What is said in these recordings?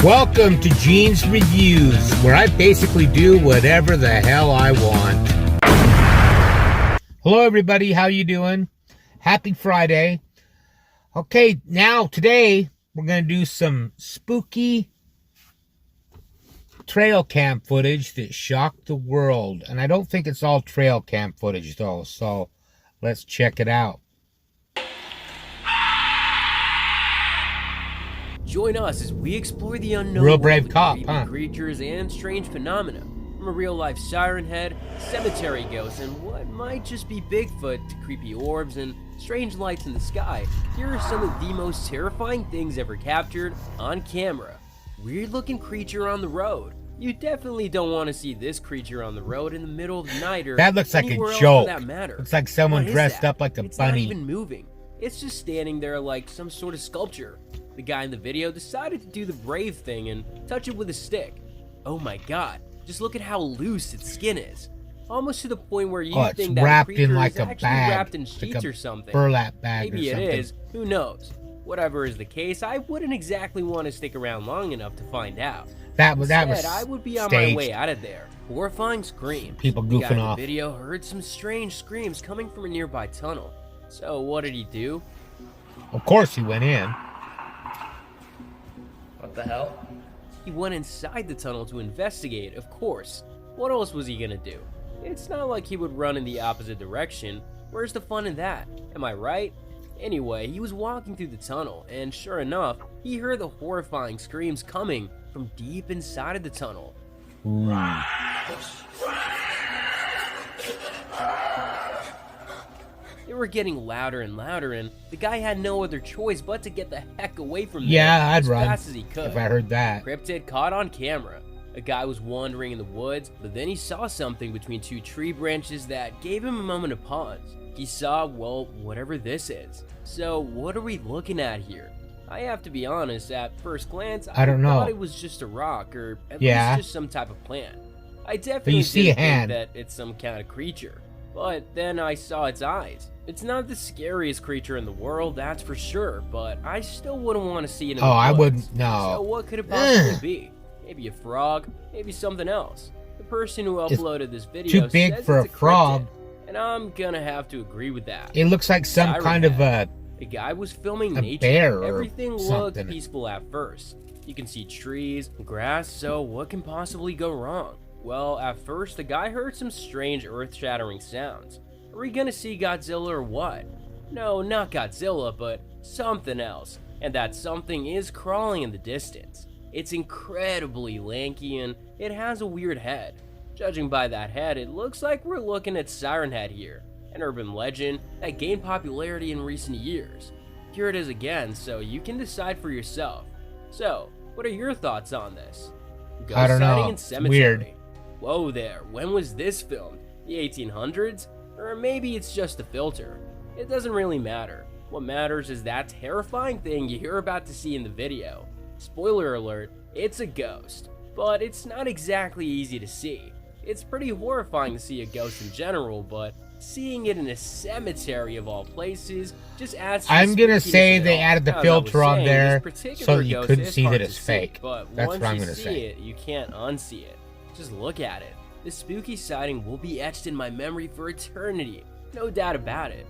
Welcome to Gene's Reviews, where I basically do whatever the hell I want. Hello everybody, how you doing? Happy Friday. Okay, now today we're going to do some spooky trail cam footage that shocked the world. And I don't think it's all trail cam footage though, so let's check it out. Join us as we explore the unknown Real world brave of cop, creepy huh? creatures and strange phenomena. From a real-life siren head, cemetery ghosts, and what might just be Bigfoot to creepy orbs and strange lights in the sky, here are some of the most terrifying things ever captured on camera. Weird-looking creature on the road. You definitely don't want to see this creature on the road in the middle of the night or that looks like a anywhere else joke. for that matter. Looks like someone dressed up like a it's bunny. Not even moving. It's just standing there like some sort of sculpture. The guy in the video decided to do the brave thing and touch it with a stick. Oh my god, just look at how loose its skin is. Almost to the point where you think that wrapped creature in like is a actually bag, wrapped in sheets like a or something. burlap bag Maybe or something. it is, who knows. Whatever is the case, I wouldn't exactly want to stick around long enough to find out. That was I would be on my way out of there. Horrifying screams. People The guy goofing in the off. video heard some strange screams coming from a nearby tunnel. So what did he do? Of course he went in. What the hell? He went inside the tunnel to investigate, of course. What else was he gonna do? It's not like he would run in the opposite direction. Where's the fun in that? Am I right? Anyway, he was walking through the tunnel, and sure enough, he heard the horrifying screams coming from deep inside of the tunnel. Ooh. They were getting louder and louder, and the guy had no other choice but to get the heck away from them Yeah, I'd as run fast as he could. if I heard that. Cryptid caught on camera. A guy was wandering in the woods, but then he saw something between two tree branches that gave him a moment of pause. He saw, well, whatever this is. So what are we looking at here? I have to be honest, at first glance, I don't know. thought it was just a rock, or at Yeah. least just some type of plant. I definitely see a didn't hand. think that it's some kind of creature. But then I saw its eyes. It's not the scariest creature in the world, that's for sure, but I still wouldn't want to see it in the woods. I wouldn't, no. So what could it possibly be? Maybe a frog, maybe something else. The person who uploaded this video too big says for it's a frog. cryptid, and I'm gonna have to agree with that. It looks like some Siren kind of head. A guy was filming a nature. bear or Everything looked something. peaceful at first. You can see trees, grass, so what can possibly go wrong? Well, at first, the guy heard some strange earth-shattering sounds. Are we gonna see Godzilla or what? No, not Godzilla, but something else. And that something is crawling in the distance. It's incredibly lanky and it has a weird head. Judging by that head, it looks like we're looking at Siren Head here, an urban legend that gained popularity in recent years. Here it is again, so you can decide for yourself. So, what are your thoughts on this? Ghost I don't sighting know. in It's cemetery. weird. Whoa there, when was this filmed? The 1800s? Or maybe it's just a filter. It doesn't really matter. What matters is that terrifying thing you're about to see in the video. Spoiler alert, it's a ghost. But it's not exactly easy to see. It's pretty horrifying to see a ghost in general, but seeing it in a cemetery of all places just adds to I'm the gonna spookiness say of it they all. added the Now, as I filter was on saying, there this particular so that you ghost couldn't is see hard that to it's see, fake. But That's once what I'm you gonna see say. it, you can't unsee it. Just look at it. This spooky sighting will be etched in my memory for eternity. No doubt about it.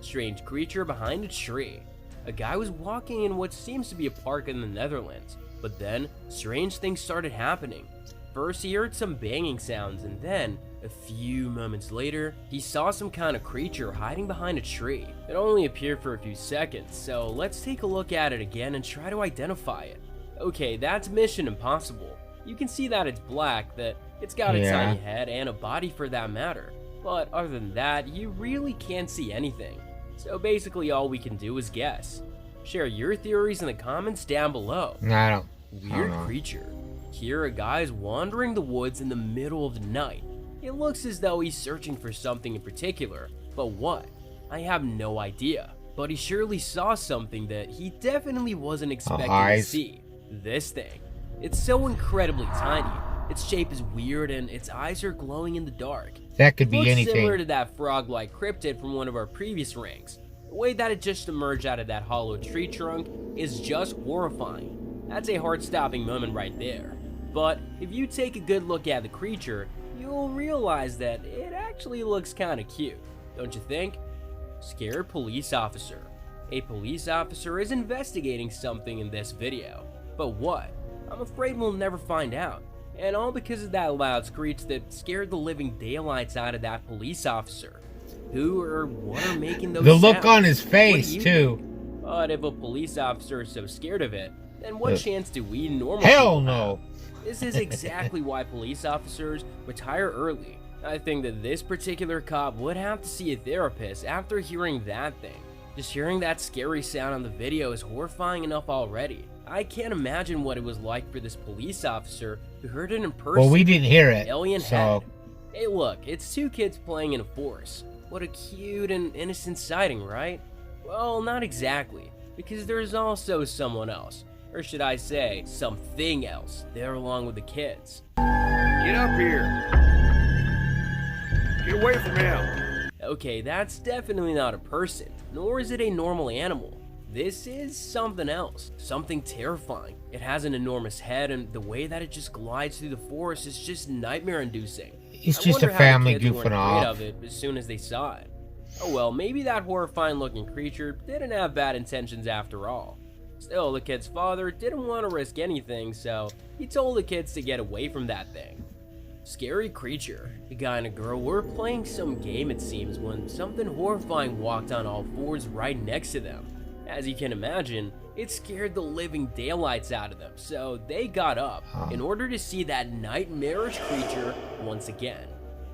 Strange creature behind a tree. A guy was walking in what seems to be a park in the Netherlands, but then strange things started happening. First he heard some banging sounds, and then, a few moments later, he saw some kind of creature hiding behind a tree. It only appeared for a few seconds, so let's take a look at it again and try to identify it. Okay, that's Mission Impossible. You can see that it's black, that it's got a Yeah. tiny head and a body for that matter. But other than that, you really can't see anything. So basically all we can do is guess. Share your theories in the comments down below. I don't Weird know. creature. Here a guy is wandering the woods in the middle of the night. It looks as though he's searching for something in particular, but what? I have no idea. But he surely saw something that he definitely wasn't expecting to eyes. see. This thing. It's so incredibly tiny. Its shape is weird and its eyes are glowing in the dark. That could It be looks anything. similar to that frog-like cryptid from one of our previous ranks. The way that it just emerged out of that hollow tree trunk is just horrifying. That's a heart-stopping moment right there. But if you take a good look at the creature, you'll realize that it actually looks kinda cute, don't you think? Scared police officer. A police officer is investigating something in this video. But what? I'm afraid we'll never find out. And all because of that loud screech that scared the living daylights out of that police officer. Who or what are making those The sounds? look on his face, too. But if a police officer is so scared of it, then what chance do we normal Hell people no. have? This is exactly why police officers retire early. I think that this particular cop would have to see a therapist after hearing that thing. Just hearing that scary sound on the video is horrifying enough already. I can't imagine what it was like for this police officer who heard it in person. Well, we didn't hear it, Alien so... head. Hey look, it's two kids playing in a forest. What a cute and innocent sighting, right? Well, not exactly, because there's also someone else. Or should I say, something else, there along with the kids. Get up here! Get away from him! Okay, that's definitely not a person, nor is it a normal animal. This is something else, something terrifying. It has an enormous head, and the way that it just glides through the forest is just nightmare-inducing. It's I just a wonder how the family kids weren't goofing afraid off. of it as soon as they saw it. Oh well, maybe that horrifying-looking creature didn't have bad intentions after all. Still, the kid's father didn't want to risk anything, so he told the kids to get away from that thing. Scary creature. A guy and a girl were playing some game, it seems, when something horrifying walked on all fours right next to them. As you can imagine, it scared the living daylights out of them, so they got up in order to see that nightmarish creature once again.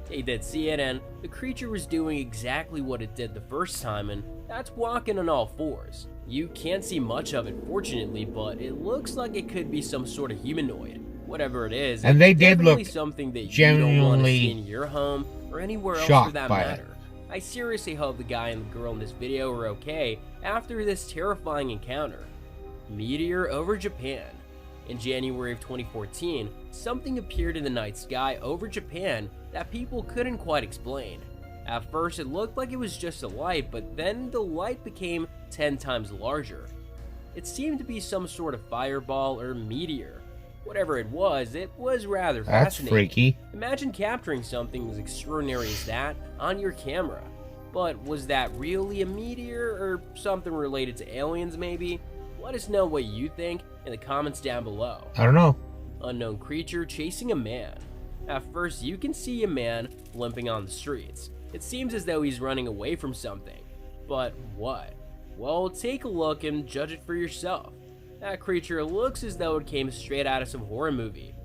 They did see it, and the creature was doing exactly what it did the first time, and that's walking on all fours. You can't see much of it, fortunately, but it looks like it could be some sort of humanoid. Whatever it is, And they it's did definitely look something that you don't want to genuinely see in your home or anywhere else for shocked that by it. matter. I seriously hope the guy and the girl in this video are okay after this terrifying encounter. Meteor over Japan. In January of 2014, something appeared in the night sky over Japan that people couldn't quite explain. At first it looked like it was just a light, but then the light became 10 times larger. It seemed to be some sort of fireball or meteor. Whatever it was rather That's fascinating. freaky. Imagine capturing something as extraordinary as that on your camera. But was that really a meteor or something related to aliens maybe? Let us know what you think in the comments down below. I don't know. Unknown creature chasing a man. At first you can see a man limping on the streets. It seems as though he's running away from something. But what? Well, take a look and judge it for yourself. That creature looks as though it came straight out of some horror movie.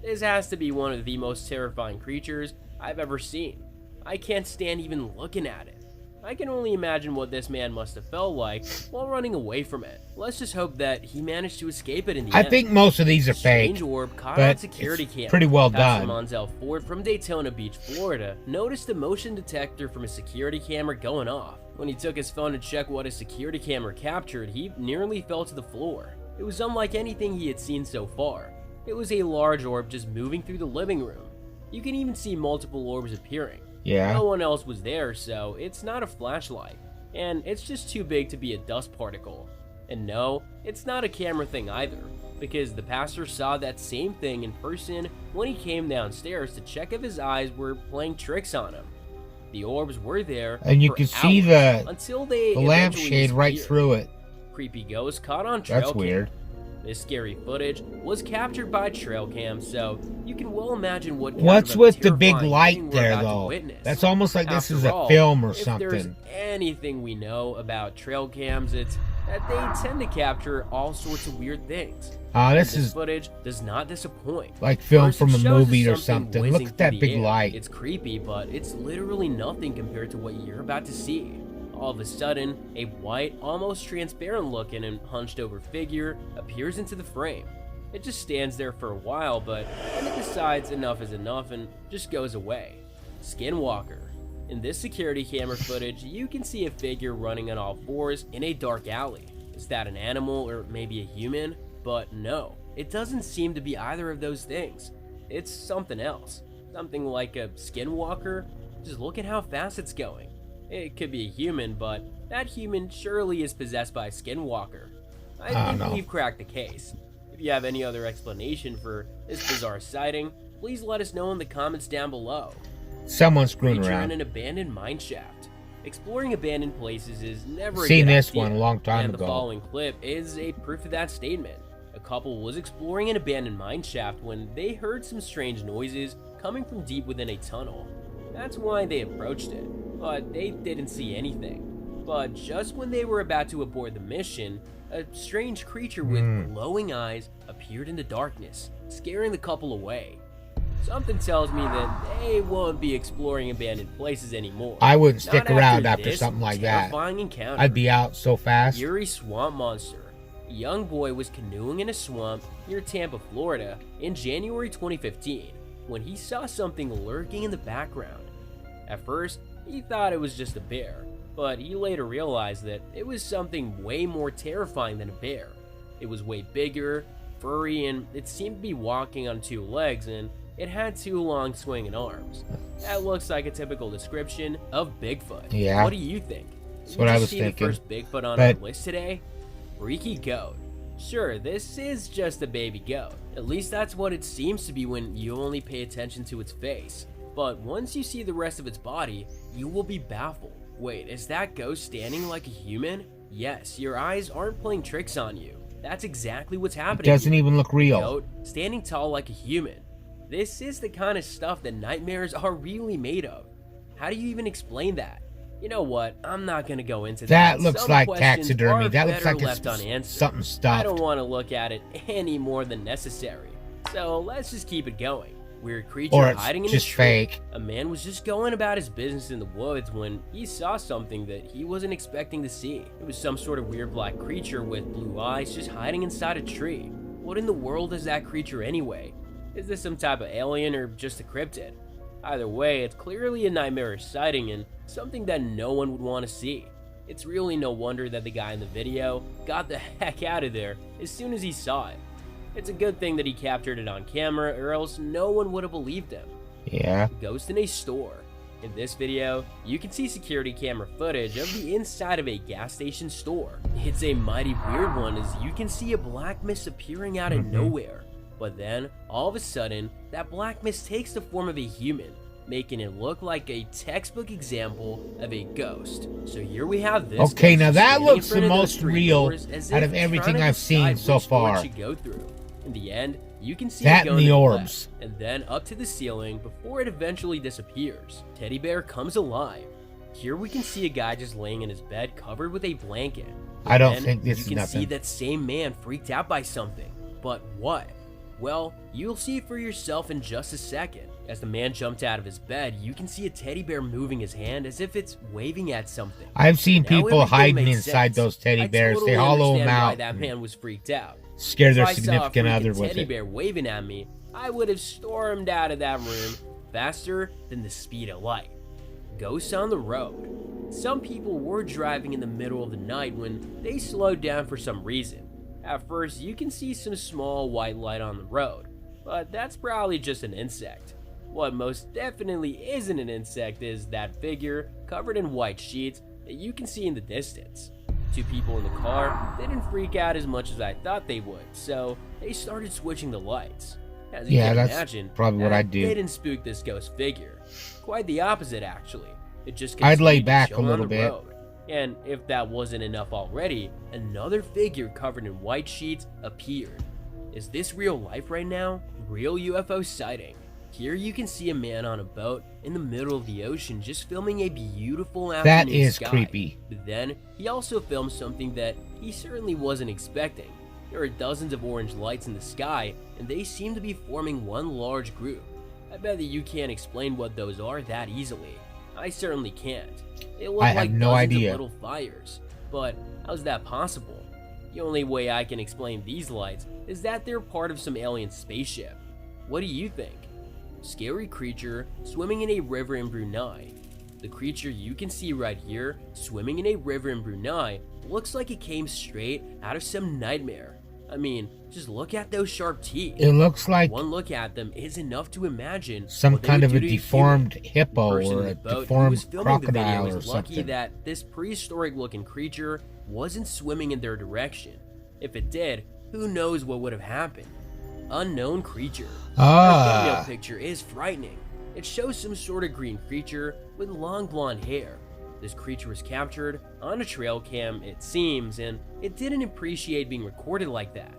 This has to be one of the most terrifying creatures I've ever seen. I can't stand even looking at it. I can only imagine what this man must have felt like while running away from it. Let's just hope that he managed to escape it in the end. I think most of these are fake, Strange orb caught but on security it's camera. pretty well Pastor done. Monzel Ford from Daytona Beach, Florida, noticed the motion detector from his security camera going off. When he took his phone to check what his security camera captured, he nearly fell to the floor. It was unlike anything he had seen so far. It was a large orb just moving through the living room. You can even see multiple orbs appearing. Yeah. No one else was there, so it's not a flashlight. And it's just too big to be a dust particle. And no, it's not a camera thing either, because the pastor saw that same thing in person when he came downstairs to check if his eyes were playing tricks on him. The orbs were there And you for can see hours the until they lampshade right disappeared. through it. Creepy ghost caught on trail That's cam. weird. This scary footage was captured by trail cam, so you can well imagine what kind What's of a with the big terrifying light thing we're there, about to though? witness. That's almost like this is After a all, film or if there's something. anything we know about trail cams, it's that they tend to capture all sorts of weird things. This And is footage does not disappoint. like film First, from it a shows us movie or something something. whizzing Look at that through the big air. light. It's creepy, but it's literally nothing compared to what you're about to see. All of a sudden, a white, almost transparent looking and hunched over figure appears into the frame. It just stands there for a while, but then it decides enough is enough and just goes away. Skinwalker. In this security camera footage, you can see a figure running on all fours in a dark alley. Is that an animal or maybe a human? But no, it doesn't seem to be either of those things. It's something else. Something like a skinwalker. Just look at how fast it's going. It could be a human, but that human surely is possessed by a skinwalker. I don't think know. we've cracked the case. If you have any other explanation for this bizarre sighting, please let us know in the comments down below. Someone's screwing Creature in around. an abandoned mine shaft. Exploring abandoned places is never a Seen good this idea, one a long time and ago. the following clip is a proof of that statement. A couple was exploring an abandoned mine shaft when they heard some strange noises coming from deep within a tunnel. That's why they approached it, but they didn't see anything. But just when they were about to abort the mission, a strange creature with glowing eyes appeared in the darkness, scaring the couple away. Something tells me that they won't be exploring abandoned places anymore. I wouldn't stick Not around after this something like that. terrifying encounter. I'd be out so fast. Eerie swamp monster. A young boy was canoeing in a swamp near Tampa, Florida in January 2015 when he saw something lurking in the background. At first, he thought it was just a bear, but he later realized that it was something way more terrifying than a bear. It was way bigger, furry, and it seemed to be walking on two legs, and it had two long swinging arms. That looks like a typical description of Bigfoot. Yeah. What do you think? That's what I was see thinking. The first Bigfoot on But our list today? Freaky goat. Sure, this is just a baby goat. At least that's what it seems to be when you only pay attention to its face. But once you see the rest of its body, you will be baffled. Wait, is that ghost standing like a human? Yes, your eyes aren't playing tricks on you. That's exactly what's It happening. doesn't even look real. Goat standing tall like a human. This is the kind of stuff that nightmares are really made of. How do you even explain that? You know what? I'm not gonna go into that. That looks Some like questions taxidermy. are That looks better like left it's unanswered. something I stuffed. don't want to look at it any more than necessary. So let's just keep it going. Weird creature Or it's hiding in just a tree. fake. A man was just going about his business in the woods when he saw something that he wasn't expecting to see. It was some sort of weird black creature with blue eyes just hiding inside a tree. What in the world is that creature anyway? Is this some type of alien or just a cryptid? Either way, it's clearly a nightmarish sighting and something that no one would want to see. It's really no wonder that the guy in the video got the heck out of there as soon as he saw it. It's a good thing that he captured it on camera, or else no one would have believed him. Yeah. Ghost in a store. In this video, you can see security camera footage of the inside of a gas station store. It's a mighty weird one as you can see a black mist appearing out of nowhere. But then, all of a sudden, that black mist takes the form of a human, making it look like a textbook example of a ghost. So here we have this. Okay, ghost now that standing looks in front the of those most three real doors as out if of everything trying to I've seen decide so which door it far. should go through. In the end, you can see That it and go the to orbs. left, and then up to the ceiling before it eventually disappears. Teddy bear comes alive. Here we can see a guy just laying in his bed covered with a blanket. I don't Then think this is you can see nothing. that same man freaked out by something. But what? Well, you'll see it for yourself in just a second. As the man jumped out of his bed, you can see a teddy bear moving his hand as if it's waving at something. I've seen Now people everything hiding makes inside sense. those teddy I bears. totally They hollow them understand why out, that and man was freaked out. scare their If I saw a significant freaking other with teddy it. bear waving at me, I would have stormed out of that room faster than the speed of light. Ghosts on the road. Some people were driving in the middle of the night when they slowed down for some reason. At first, you can see some small white light on the road, but that's probably just an insect. What most definitely isn't an insect is that figure covered in white sheets that you can see in the distance. Two people in the car didn't freak out as much as I thought they would, so they started switching the lights. As you Yeah, can that's imagine, probably what that I'd do. didn't spook this ghost figure. Quite the opposite, actually. It just I'd lay continued to back chill a on little the bit. road. And if that wasn't enough already, another figure covered in white sheets appeared. Is this real life right now? Real UFO sighting. Here you can see a man on a boat in the middle of the ocean just filming a beautiful afternoon That is sky. creepy. But then, he also filmed something that he certainly wasn't expecting. There are dozens of orange lights in the sky, and they seem to be forming one large group. I bet that you can't explain what those are that easily. I certainly can't. They look I have like no dozens idea. of little fires. But how's that possible? The only way I can explain these lights is that they're part of some alien spaceship. What do you think? Scary creature swimming in a river in Brunei. The creature you can see right here, swimming in a river in Brunei, looks like it came straight out of some nightmare. I mean, just look at those sharp teeth. It looks like One look at them is enough to imagine some what they kind would of a do to deformed human. hippo The person or in a the boat who deformed was filming the video crocodile is or lucky something. that this prehistoric looking creature wasn't swimming in their direction. If it did, Who knows what would have happened? Unknown creature. Our Ah. thumbnail picture is frightening. It shows some sort of green creature with long blonde hair. This creature was captured on a trail cam, it seems, and it didn't appreciate being recorded like that.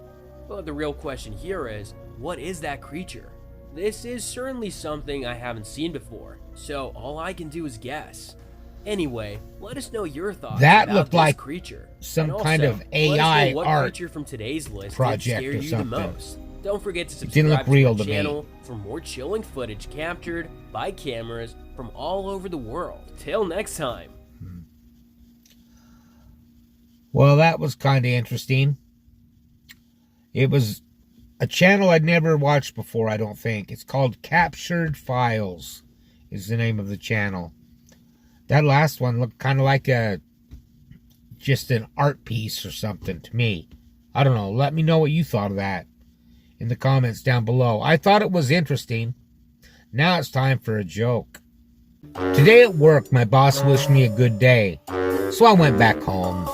But the real question here is, what is that creature? This is certainly something I haven't seen before, so all I can do is guess. Anyway, let us know your thoughts That about looked this like creature. some And kind also, of let us AI know what art creature from today's list project did scare or you the something. most. Don't forget to It didn't look subscribe real to to my me. channel for more chilling footage captured by cameras from all over the world. Till next time. Well, that was kind of interesting. It was a channel I'd never watched before, I don't think. It's called Captured Files is the name of the channel. That last one looked kind of like just an art piece or something to me. I don't know. Let me know what you thought of that in the comments down below. I thought it was interesting. Now it's time for a joke. Today at work, my boss wished me a good day, so I went back home.